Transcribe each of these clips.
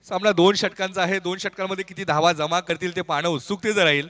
सामना 2 षटकांचा आहे. 2 षटकांमध्ये किती धावा जमा करतील ते पाहणं उत्सुकतेचं राहील.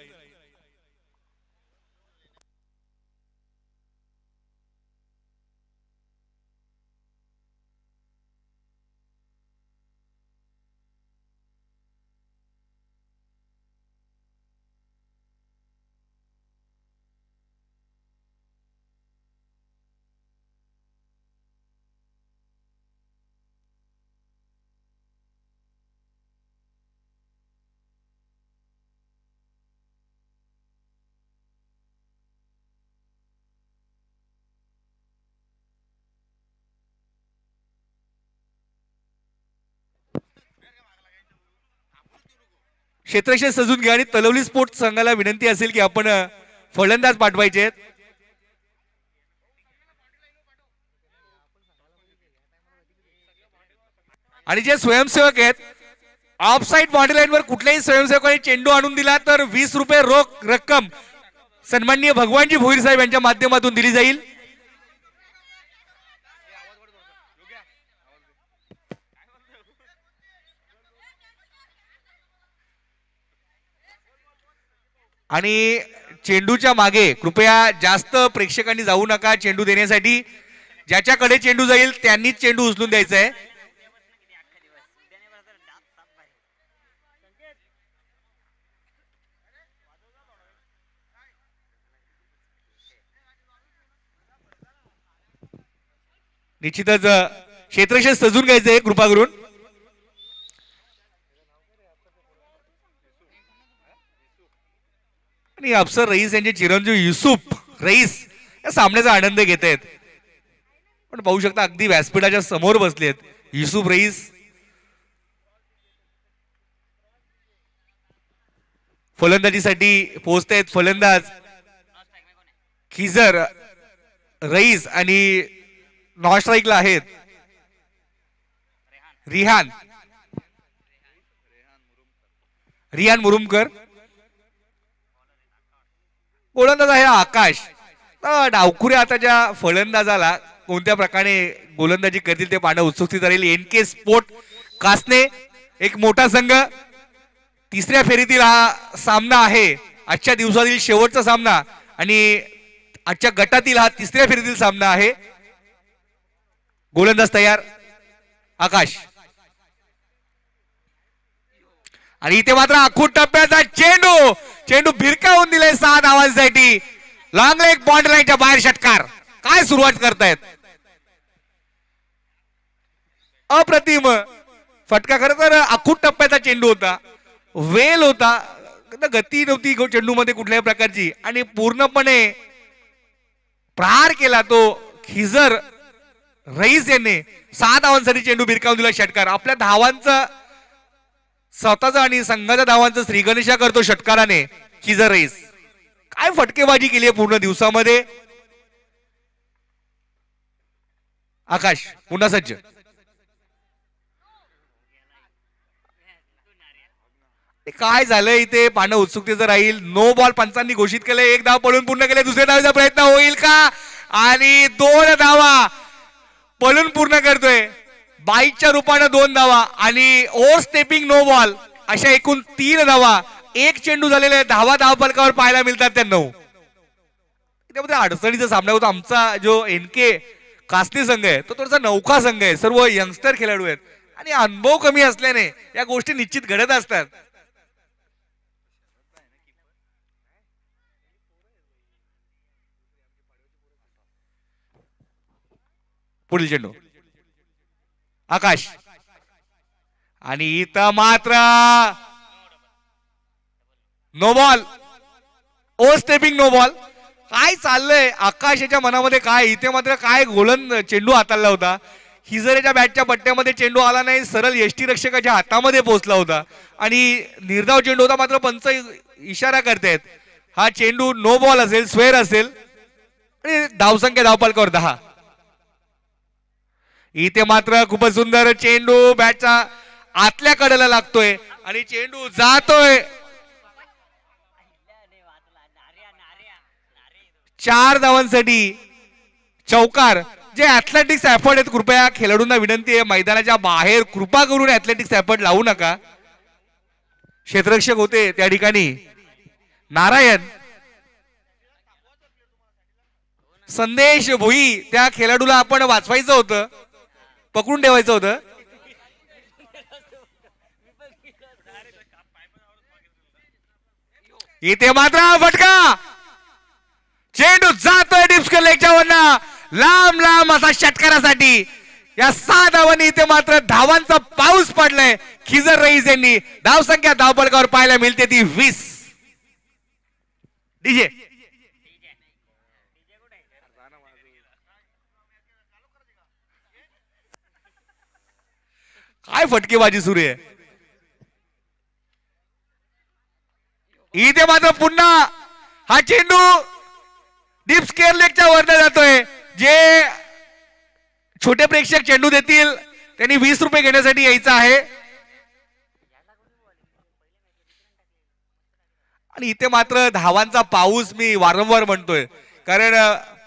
क्षेत्रक्षेत्र सजून घ्या आणि तलवली स्पोर्ट्स संघाला विनंती असेल की आपण फलंदाज पाठवायचे. आणि जे स्वयंसेवक आहेत ऑफसाईड बॉडी लाईन वर कुठल्याही स्वयंसेवकाने चेंडू आणून दिला तर 20 रुपये रोख रक्कम सन्माननीय भगवानजी भोईर साहेब यांच्या माध्यमातून दिली जाईल. आणि चेंडूच्या मागे कृपया जास्त प्रेक्षकांनी जाऊ नका. चेंडू देण्यासाठी ज्याच्याकडे चेंडू जाईल त्यांनीच चेंडू उचलून द्यायचा आहे. निश्चितच क्षेत्रक्षेत्र सजून घ्यायचंय कृपा करून. आणि अफसर रईस यांचे चिरंजीव युसुफ रईस या सामन्याचा आनंद घेत आहेत. पण पाहू शकता अगदी व्यासपीठाच्या समोर बसलेत युसुफ रईस. फलंदाजीसाठी पोहोचतायत फलंदाज खिजर रईस आणि नॉन स्ट्राईकला आहेत रिहान मुरुमकर. गोलंदाज आहे आकाश. डावखुरे आता ज्या फलंदाजाला कोणत्या प्रकारे गोलंदाजी करतील ते पाहणं उत्सुकतेत राहील. NK स्पोर्ट कासने एक मोठा संघ. तिसऱ्या फेरीतील हा सामना आहे. आजच्या दिवसातील शेवटचा सामना आणि आजच्या गटातील हा तिसऱ्या फेरीतील सामना आहे. गोलंदाज तयार आकाश. आणि इथे मात्र आखूड टप्प्याचा चेंडू भिरकावून दिलाय 6 धावांसाठी. लॉंग लेग बॉन्ड लाईनच्या बाहेर षटकार. काय सुरुवात करतायत. अप्रतिम फटका. खरं तर आखूड टप्प्याचा चेंडू होता. वेल होता. गती नव्हती चेंडू मध्ये कुठल्याही प्रकारची आणि पूर्णपणे प्रहार केला तो खिजर रईस यांनी. 6 धावांसाठी चेंडू भिरकावून दिला षटकार. आपल्या धावांचा स्वतःचा आणि संघाच्या धावांचा श्रीगणेशा करतो षटकाराने खिजर रईस. काय फटकेबाजी केली आहे पूर्ण दिवसामध्ये. आकाश पुन्हा सज्ज. काय झालंय इथे पाहणं उत्सुकतेचं राहील. नो बॉल पंचांनी घोषित केले. 1 धाव पळून पूर्ण केले. दुसऱ्या धावेचा प्रयत्न होईल का. आणि 2 धावा पळून पूर्ण करतोय. 22च्या रूपाने 2 धावा आणि ओव्हर स्टेपिंग नो बॉल अशा एकूण 3 धावा. 1 चेंडू झालेले धावा धावफलकावर पाहायला मिळतात त्या 9. त्यामध्ये अडचणीचा सामना होता. आमचा जो NK कासने संघ आहे तो थोडासा नौका संघ आहे. सर्व यंगस्टर खेळाडू आहेत आणि अनुभव कमी असल्याने या गोष्टी निश्चित घडत असतात. पुढील चेंडू आकाश. आणि इथं मात्र नो बॉल. ओ स्टेपिंग नो बॉल. काय चाललंय आकाशाच्या मनामध्ये. काय इथे मात्र काय चेंडू हाताळला होता. हिजरेच्या बॅटच्या पट्ट्यामध्ये चेंडू आला नाही. सरळ यष्टी रक्षकाच्या हातामध्ये पोहोचला होता आणि निर्धाव चेंडू होता. मात्र पंच इशारा करतायत हा चेंडू नो बॉल असेल, स्वेअर असेल. आणि धावसंख्या धावफलकावर 10. इथे मात्र खूपच सुंदर चेंडू बॅटच्या आतल्या कडेला लागतोय आणि चेंडू जातोय. 4 धावांसाठी चौकार. जे ऍथलेटिक्स एफर्ट आहेत कृपया खेळाडूंना विनंती आहे मैदानाच्या बाहेर कृपा करून ऍथलेटिक्स एफर्ट लावू नका. क्षेत्ररक्षक होते त्या ठिकाणी नारायण संदेश भोई त्या खेळाडूला आपण वाचवायचं होतं पकडून ठेवायचं होतं. इथे मात्र फटका चेंडू जातोय डिप्सकर लेगच्या वरनं लांब लांब असा षटकारासाठी. या 6 धावांनी इथे मात्र धावांचा पाऊस पडलाय. खिजर रईस यांनी धावसंख्या धावपलकावर पाहायला मिळते ती 20. डीजे काय फटकेबाजी सुरू आहे. इथे मात्र पुन्हा हा चेंडू डिप्स केअर लेगच्या वरनं जातोय. जे छोटे प्रेक्षक चेंडू देतील त्यांनी 20 रुपये घेण्यासाठी यायचं आहे. आणि इथे मात्र धावांचा पाऊस मी वारंवार म्हणतोय कारण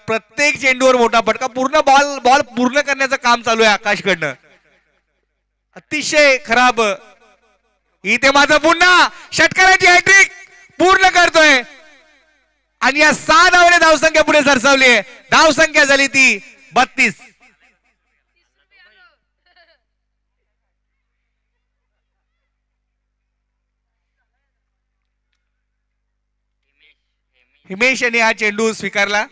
प्रत्येक चेंडूवर मोठा फटका. पूर्ण बॉल पूर्ण करण्याचं काम चालू आहे आकाशकडनं. अतिशय खराब. इथे मात्र पुन्हा षटकाराची हॅट्रिक पूर्ण करतोय आणि या 6 धावाने धावसंख्या पुढे सरसावली आहे. धावसंख्या झाली ती 32. हिमेश यांनी हा चेंडू स्वीकारला.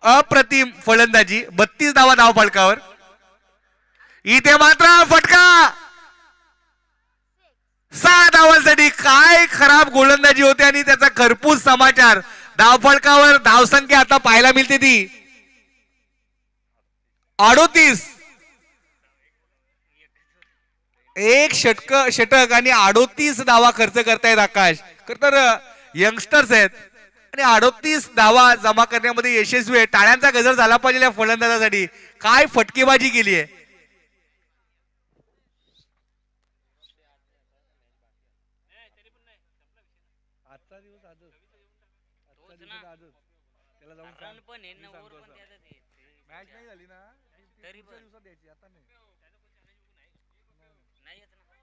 अप्रतिम फलंदाजी 32 धावा धाव फलकावर. इथे मात्र फटका 6 धावांसाठी. काय खराब गोलंदाजी होते आणि त्याचा खरपूस समाचार. धावफलकावर धावसंख्या आता पाहायला मिळते ती 38. एक षटक आणि 38 धावा खर्च करतायत आकाश. तर यंगस्टर्स आहेत आणि 38 धावा जमा करण्यामध्ये यशस्वी आहे. टाळ्यांचा गजर झाला पाहिजे या फलंदाजासाठी. काय फटकेबाजी केली आहे.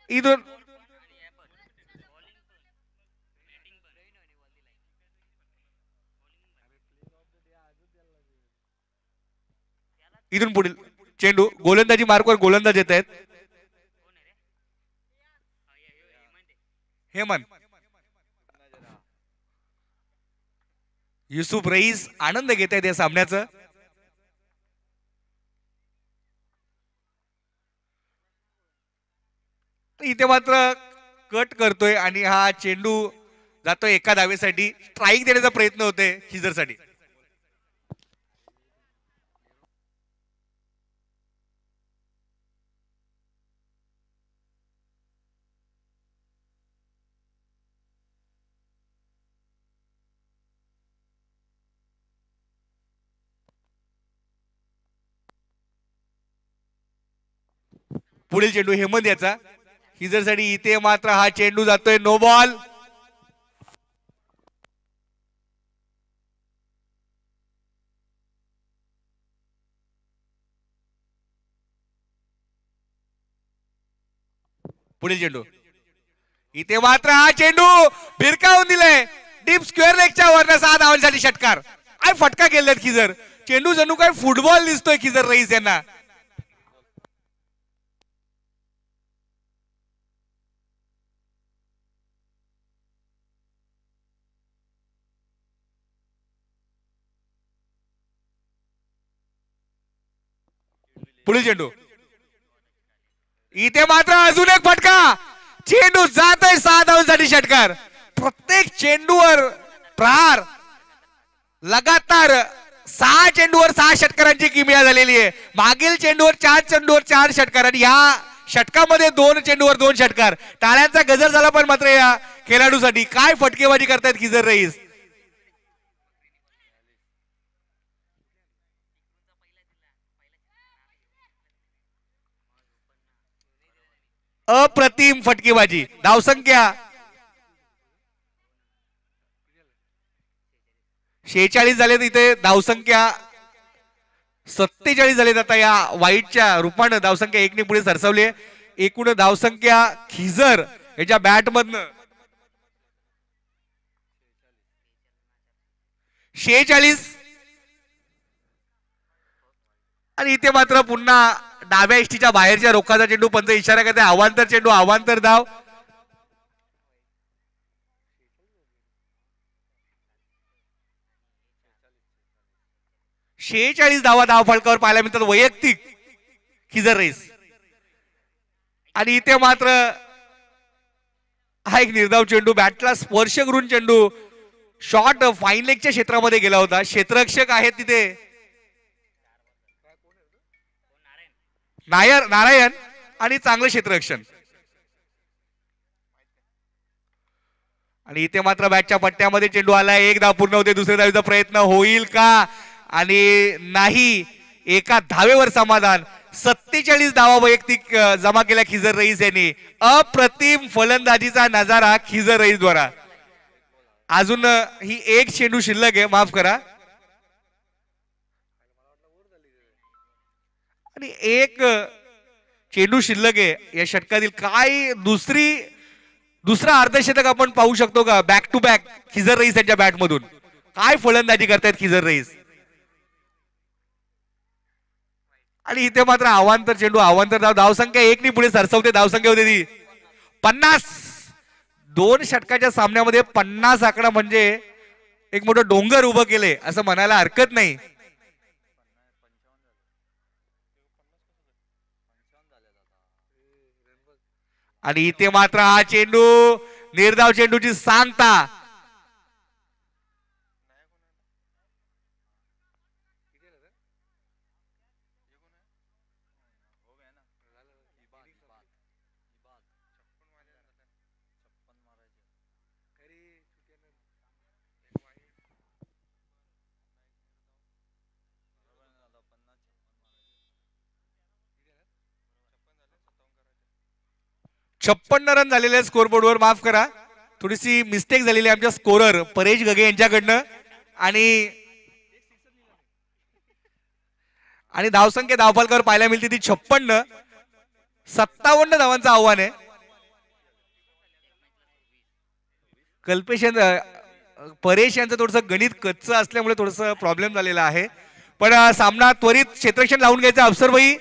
इथून इथून पुढील चेंडू गोलंदाजी मार्कवर गोलंदाज येत आहेत. हेमंत युसुफ रईस आनंद घेत आहेत या सामन्याचं. इथे मात्र कट करतोय आणि हा चेंडू जातोय एका धावेसाठी. स्ट्राईक देण्याचा प्रयत्न होतोय खिजरसाठी. पुढील चेंडू हेमंत याचा हिजरसाठी. इथे मात्र हा चेंडू जातोय नो बॉल. पुढील चेंडू इथे मात्र हा चेंडू भिरकावून दिलाय. डीप स्क्वेअर लेगच्या वरनं 6 धावांसाठी षटकार. काय फटका केलेत खिजर. चेंडू जणू काय फुटबॉल दिसतोय खिजर रईस यांना. पुढील चेंडू इथे मात्र अजून एक फटका. चेंडू जातोय 6 धावांसाठी षटकार. प्रत्येक चेंडूवर प्रहार. लगातार 6 चेंडूवर 6 षटकारांची किमया झालेली आहे. मागील चेंडूवर 4 चेंडूवर 4 षटकार आणि या षटकामध्ये 2 चेंडूवर 2 षटकार. टाळ्यांचा गजर झाला पण मात्र या खेळाडूसाठी. काय फटकेबाजी करतायत खिजर रईस. अप्रतिम फटकेबाजी. धावसंख्या 46 झालेत इथे धावसंख्या 47 झालेत आता या वाईटच्या रूपानं धावसंख्या एकने पुढे सरसावली आहे. एकूण धावसंख्या खिजर याच्या बॅट मधनं 46 आणि इथे मात्र पुन्हा डाव्या इष्टीच्या बाहेरच्या रोखाचा चेंडू पंच इशारा करते अवांतर चेंडू अवांतर धाव. शेहेचाळीस धावा धावफलकावर पाहायला मिळतात वैयक्तिक खिजर रेस. आणि इथे मात्र हा एक निर्धाव चेंडू बॅटला स्पर्श करून चेंडू शॉट फाईन लेगच्या क्षेत्रामध्ये गेला होता. क्षेत्ररक्षक आहेत तिथे नारायण आणि चांगलं क्षेत्ररक्षण. आणि इथे मात्र बॅटच्या पट्ट्यामध्ये चेंडू आलाय. एक धाव पूर्ण होते. दुसऱ्या धावेचा प्रयत्न होईल का आणि नाही. एका धावेवर समाधान. 47 धावा वैयक्तिक जमा केल्या खिजर रईस यांनी. अप्रतिम फलंदाजीचा नजारा खिजर रईस द्वारा. अजून ही एक चेंडू शिल्लक आहे माफ करा. आणि एक चेंडू शिल्लक आहे या षटकातील. काय दुसरा अर्धशतक आपण पाहू शकतो का बॅक टू बॅक खिजर रईस यांच्या बॅट मधून. काय फलंदाजी करतायत खिजर रईस. आणि इथे मात्र अवांतर चेंडू अवांतर धाव. धावसंख्या एकनी पुढे सरसवते. धावसंख्या होते ती 50. 2 षटकाच्या सामन्यामध्ये 50 आकडा म्हणजे एक मोठं डोंगर उभं केले असं म्हणायला हरकत नाही. आणि इथे मात्र हा चेंडू निर्धाव चेंडूची सांगता. छप्पन्न रन झालेले स्कोर बोर्डवर. माफ करा थोडीशी मिस्टेक झालेली आमच्या स्कोरर परेश गगे यांच्याकडनं. आणि धावसंख्या धावफलकावर पाहायला मिळते ती 56. 57 धावांचं आव्हान आहे. कल्पेश परेश यांचं थोडस गणित कच्चं असल्यामुळे थोडस प्रॉब्लेम झालेला आहे. पण सामना त्वरित क्षेत्ररक्षण लावून घ्यायचा अफसर भाई.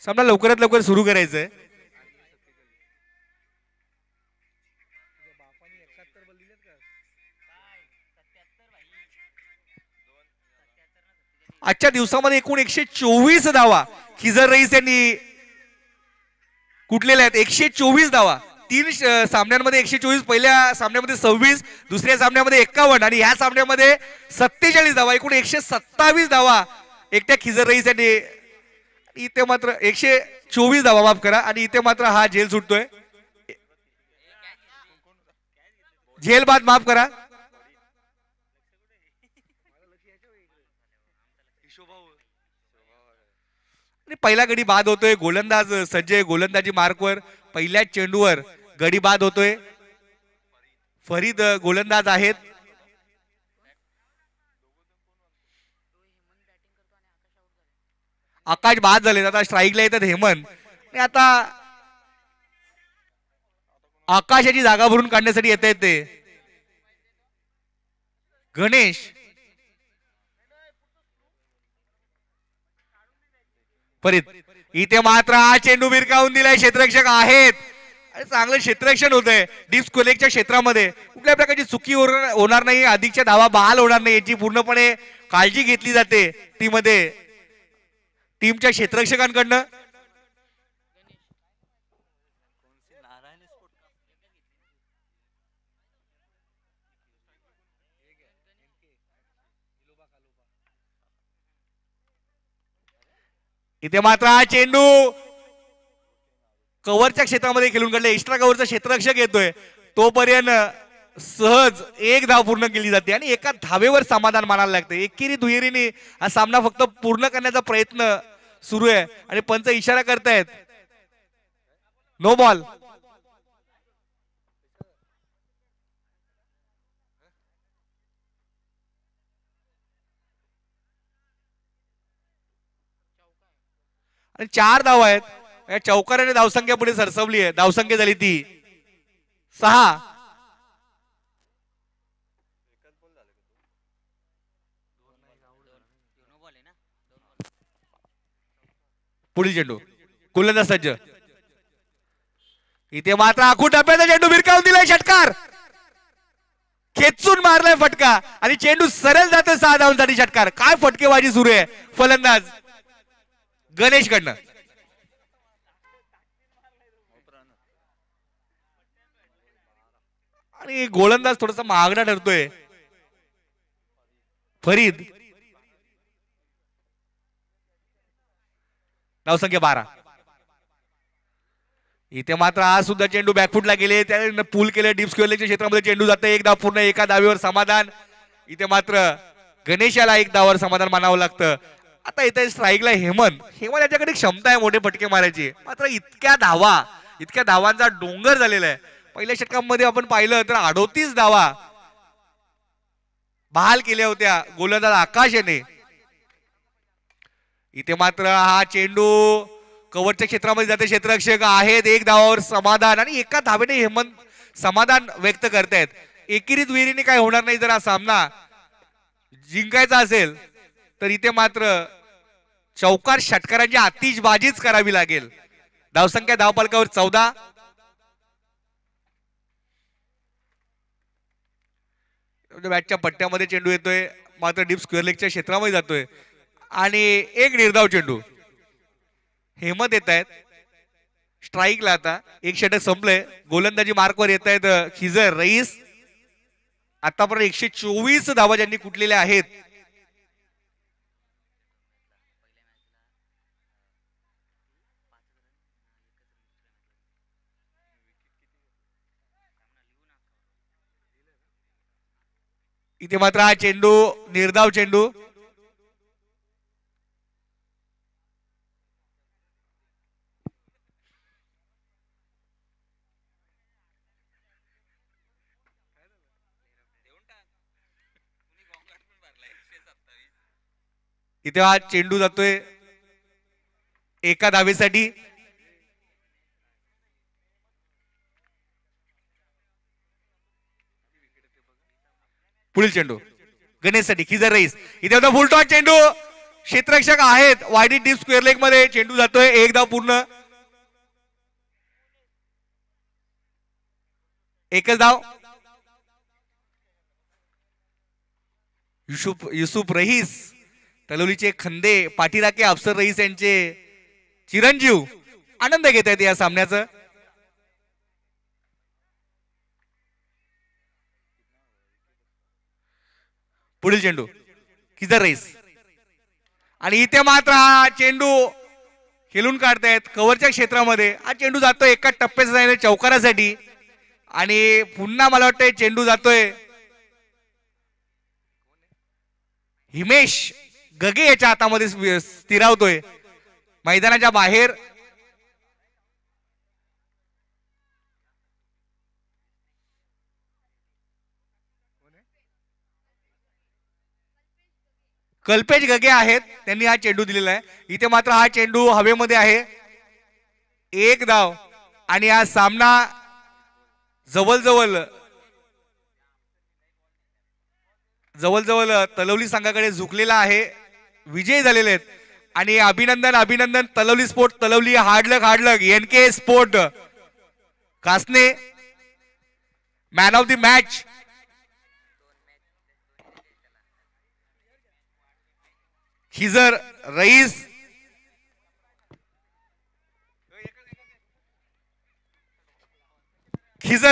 सामना लवकरात लवकर सुरू करायचंय. आजच्या दिवसामध्ये एकूण 124 धावा खिजर रईस यांनी कुठलेल्या आहेत. 124 धावा. 3 सामन्यांमध्ये 124. पहिल्या सामन्यामध्ये 26, दुसऱ्या सामन्यामध्ये 51 आणि ह्या सामन्यामध्ये 47 धावा. एकूण 127 धावा एकट्या खिजर रईस यांनी. इथे मात्र 124 धावा माफ करा. आणि इथे मात्र हा झेल सुटतोय. झेल बाद माफ करा. पहिला गडी बाद होतोय. गोलंदाज सज्ज गोलंदाजी मार्कवर. पहिल्या चेंडूवर गडी बाद होतोय. फरीद गोलंदाज आहेत. आकाश बाद झाले. आता स्ट्राईकला येतात हेमंत. आणि आता आकाशाची जागा भरून काढण्यासाठी येत आहेत ते गणेश. फरीद इथे मात्र हा चेंडू भिरकावून दिलाय. क्षेत्ररक्षक आहेत. चांगलं क्षेत्ररक्षण होतंय डीप स्कोलेकच्या क्षेत्रामध्ये. कुठल्या प्रकारची चुकी होणार नाही. अधिकच्या धावा बहाल होणार नाही याची पूर्णपणे काळजी घेतली जाते टीमच्या क्षेत्ररक्षकांकडनं. इथे मात्र हा चेंडू कव्हरच्या क्षेत्रामध्ये खेळून काढले. एक्स्ट्रा कव्हरचा क्षेत्ररक्षक येतोय तोपर्यंत सहज एक धाव पूर्ण केली जाते आणि एका धावेवर समाधान मानायला लागते. एकेरी दुहेरीने हा सामना फक्त पूर्ण करण्याचा प्रयत्न सुरू आहे आणि पंच इशारा करतायत नो बॉल. आणि 4 धाव आहेत. या चौकाराने धावसंख्या पुढे सरसवली आहे. धावसंख्या झाली ती 6. पुढील चेंडू गोलंदाज सज्ज. इथे मात्र आखू टप्प्याचा चेंडू भिरकावून दिलाय. षटकार खेचून मारलाय फटका आणि चेंडू सरळ जातोय 6 धावांसाठी. षटकार. काय फटकेबाजी सुरू आहे फलंदाज गणेश कडनं. आणि गोलंदाज थोडासा महागडा ठरतोय फरीद. धावसंख्या 12. इथे मात्र आज सुद्धा चेंडू बॅकफुटला गेले. त्याने पूल केले. डीप स्क्वेअरच्या क्षेत्रामध्ये चेंडू जाते. एक धाव पूर्ण. एका धावेवर समाधान. इथे मात्र गणेशाला एक धावावर समाधान मानावं लागतं. आता इथे स्ट्राईकला हेमंत याच्याकडे क्षमता आहे मोठे फटके मारायची. मात्र इतक्या धावांचा डोंगर झालेला आहे. पहिल्या षटकामध्ये आपण पाहिलं तर 38 धावा बहाल केल्या होत्या गोलंदाज आकाश याने. इथे मात्र हा चेंडू कव्हरच्या क्षेत्रामध्ये जाते. क्षेत्ररक्षक आहेत. एक धावावर समाधान आणि एका धावेने हेमंत समाधान व्यक्त करतायत. एकेरी दुहेरीने काय होणार नाही. जर हा सामना जिंकायचा असेल तर इथे मात्र चौकार षटकारांची आतिषबाजीच करावी लागेल. धावसंख्या धावफलकावर 14. बॅटच्या पट्ट्यामध्ये चेंडू येतोय. मात्र डीप स्क्वेअर लेगच्या क्षेत्रामध्ये जातोय आणि एक निर्धाव चेंडू. हेमंत येत आहेत स्ट्राईकला. आता एक षटक संपलंय. गोलंदाजी मार्कवर येत आहेत खिजर रईस. आतापर्यंत 124 धावा ज्यांनी कुटलेल्या आहेत. इथे मात्र हा चेंडू निर्धाव चेंडू. इथे हा चेंडू जातोय एका धावेसाठी. पुढील चेंडू गणेशसाठी खिजर रईस. इथे होता फुलटॉस चेंडू. क्षेत्ररक्षक आहेत वाईडी डीप स्क्वेअर लेग मध्ये. चेंडू जातोय एक धाव पूर्ण. एकच धाव. युसुफ रईस तलोलीचे खंदे पाठीराखे अफसर रईस यांचे चिरंजीव आनंद घेत आहेत या सामन्याचं. पुढील चेंडू खिजर रईस आणि इथे मात्र हा चेंडू खेळून काढतायत कव्हरच्या क्षेत्रामध्ये. हा चेंडू जातोय एका टप्प्याचा चौकारासाठी आणि पुन्हा मला वाटतंय चेंडू जातोय हिमेश गगे याच्या हातामध्ये स्थिरावतोय मैदानाच्या बाहेर. कल्पेश गगे आहेत त्यांनी हा चेंडू दिलेला आहे. इथे मात्र हा चेंडू हवेमध्ये आहे. एक धाव आणि हा सामना जवळ तलवली संघाकडे झुकलेला आहे. विजयी झालेले आहेत आणि अभिनंदन Talawali sport Talawali. Hard luck NK sport कासने man of the match. Khizar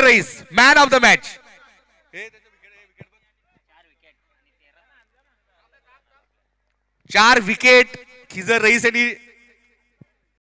Raees man of the match. 4 wicket Khizar Raees यांनी